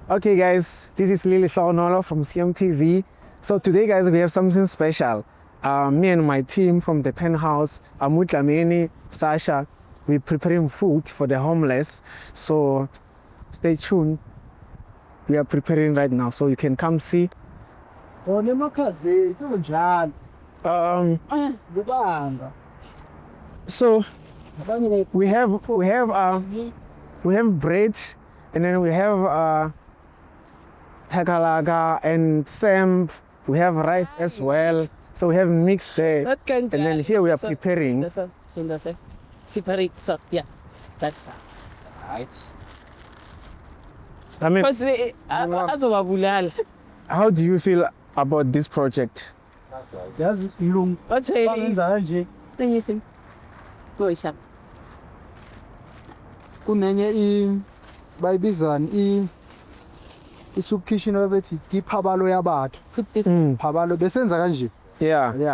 Okay, guys, this is Lily Shaunolo from CMTV. So today, guys, we have something special. Me and my team from the Penthouse, Amut Lamini, Sasha, we're preparing food for the homeless. So stay tuned. We are preparing right now, so you can come see. Um, so we have bread, and then we have takalaga and samp. We have rice as well. So we have mixed there. And then here we are preparing. Separate, so yeah, that's Right. I mean, because azobabulala. how do you feel about this project? yazi ilungu Wajayele benza kanje isim. Goisha. kunenye bayibizani i-soup kitchen abethi iphabalo yabathu Put this phabalo besenza kanje Yeah. yeah